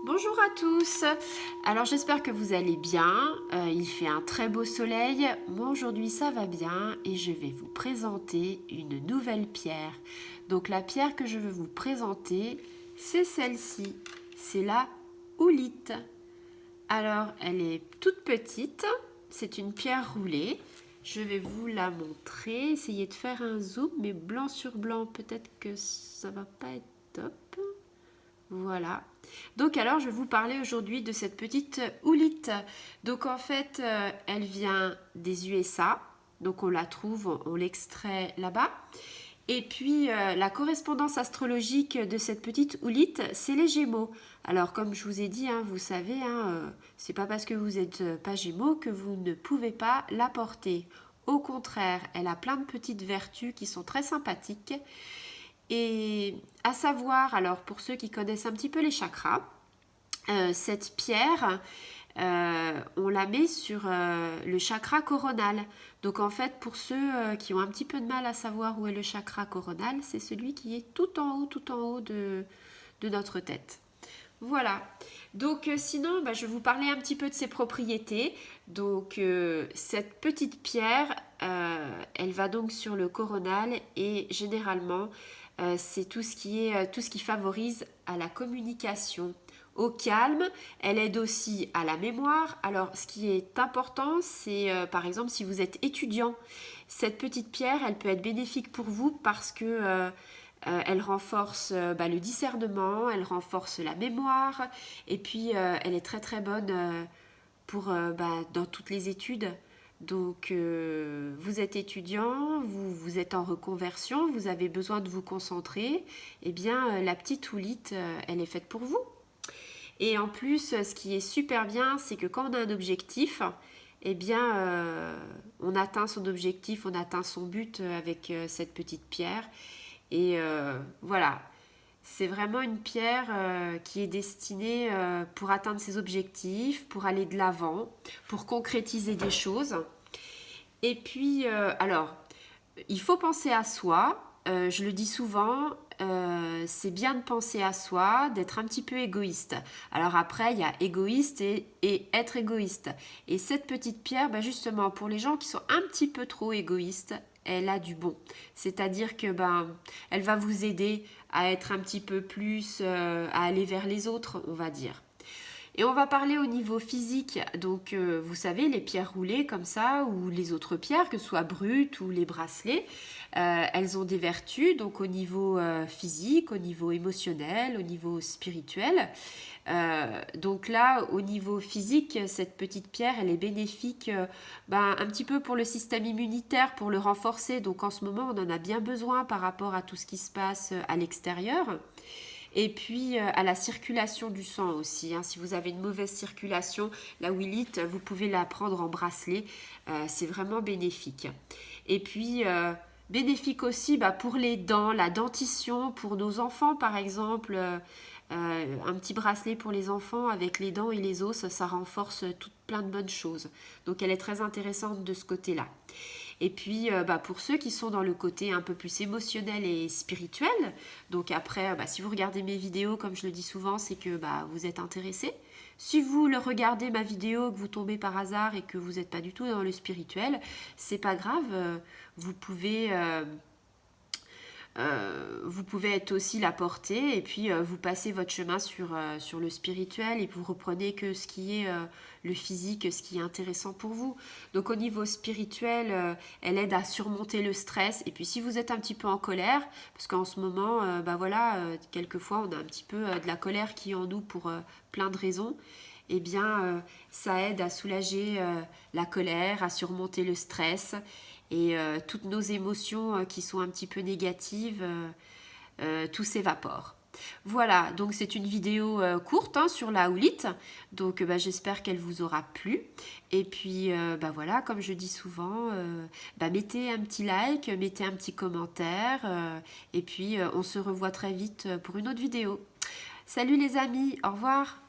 Bonjour à tous. Alors j'espère que vous allez bien. Il fait un très beau soleil. Moi aujourd'hui ça va bien et je vais vous présenter une nouvelle pierre. Donc la pierre que je veux vous présenter, c'est celle-ci. C'est la oolite. Alors elle est toute petite. C'est une pierre roulée. Je vais vous la montrer. Essayez de faire un zoom, mais blanc sur blanc, peut-être que ça va pas être top. Voilà. Donc alors je vais vous parler aujourd'hui de cette petite oolite. Donc en fait elle vient des USA. Donc on la trouve, on l'extrait là-bas. Et puis la correspondance astrologique de cette petite oolite, c'est les Gémeaux. Alors comme je vous ai dit, hein, vous savez, c'est pas parce que vous n'êtes pas Gémeaux que vous ne pouvez pas la porter. Au contraire, elle a plein de petites vertus qui sont très sympathiques. Et à savoir, alors pour ceux qui connaissent un petit peu les chakras, cette pierre, on la met sur le chakra coronal. Donc en fait, pour ceux qui ont un petit peu de mal à savoir où est le chakra coronal, c'est celui qui est tout en haut de notre tête. Voilà. Donc sinon, je vais vous parler un petit peu de ses propriétés. Donc cette petite pierre, elle va donc sur le coronal et généralement, c'est tout ce qui favorise à la communication, au calme. Elle aide aussi à la mémoire. Alors ce qui est important, c'est par exemple si vous êtes étudiant, cette petite pierre, elle peut être bénéfique pour vous parce que elle renforce le discernement, elle renforce la mémoire et puis elle est très très bonne pour dans toutes les études. Donc vous êtes étudiant, vous êtes en reconversion, vous avez besoin de vous concentrer, eh bien la petite oolite, elle est faite pour vous. Et en plus, ce qui est super bien, c'est que quand on a un objectif, eh bien on atteint son objectif, on atteint son but avec cette petite pierre. Et voilà, c'est vraiment une pierre qui est destinée pour atteindre ses objectifs, pour aller de l'avant, pour concrétiser des choses. Et puis, alors, il faut penser à soi. Je le dis souvent, c'est bien de penser à soi, d'être un petit peu égoïste. Alors après, il y a égoïste et être égoïste. Et cette petite pierre, justement, pour les gens qui sont un petit peu trop égoïstes, elle a du bon. C'est-à-dire que elle va vous aider à être un petit peu plus, à aller vers les autres, on va dire. Et on va parler au niveau physique. Donc, vous savez, les pierres roulées comme ça, ou les autres pierres, que ce soit brutes ou les bracelets, elles ont des vertus, donc au niveau physique, au niveau émotionnel, au niveau spirituel. Donc là, au niveau physique, cette petite pierre, elle est bénéfique un petit peu pour le système immunitaire, pour le renforcer. Donc en ce moment, on en a bien besoin par rapport à tout ce qui se passe à l'extérieur. Et puis à la circulation du sang aussi. Si vous avez une mauvaise circulation, la oolite, vous pouvez la prendre en bracelet. C'est vraiment bénéfique. Et puis bénéfique aussi pour les dents, la dentition, pour nos enfants par exemple. Un petit bracelet pour les enfants avec les dents et les os, ça renforce plein de bonnes choses. Donc elle est très intéressante de ce côté-là. Et puis pour ceux qui sont dans le côté un peu plus émotionnel et spirituel, donc après si vous regardez mes vidéos comme je le dis souvent, c'est que vous êtes intéressé. Si vous le regardez ma vidéo, que vous tombez par hasard et que vous n'êtes pas du tout dans le spirituel, c'est pas grave, vous pouvez être aussi la porter et puis vous passez votre chemin sur le spirituel et vous reprenez que ce qui est le physique, ce qui est intéressant pour vous. Donc au niveau spirituel, elle aide à surmonter le stress. Et puis si vous êtes un petit peu en colère, parce qu'en ce moment, quelquefois on a un petit peu de la colère qui est en nous pour plein de raisons, eh bien ça aide à soulager la colère, à surmonter le stress et toutes nos émotions qui sont un petit peu négatives, tout s'évapore. Voilà, donc c'est une vidéo courte sur la oolite, donc j'espère qu'elle vous aura plu. Et puis voilà, comme je dis souvent, mettez un petit like, mettez un petit commentaire, et puis on se revoit très vite pour une autre vidéo. Salut les amis, au revoir.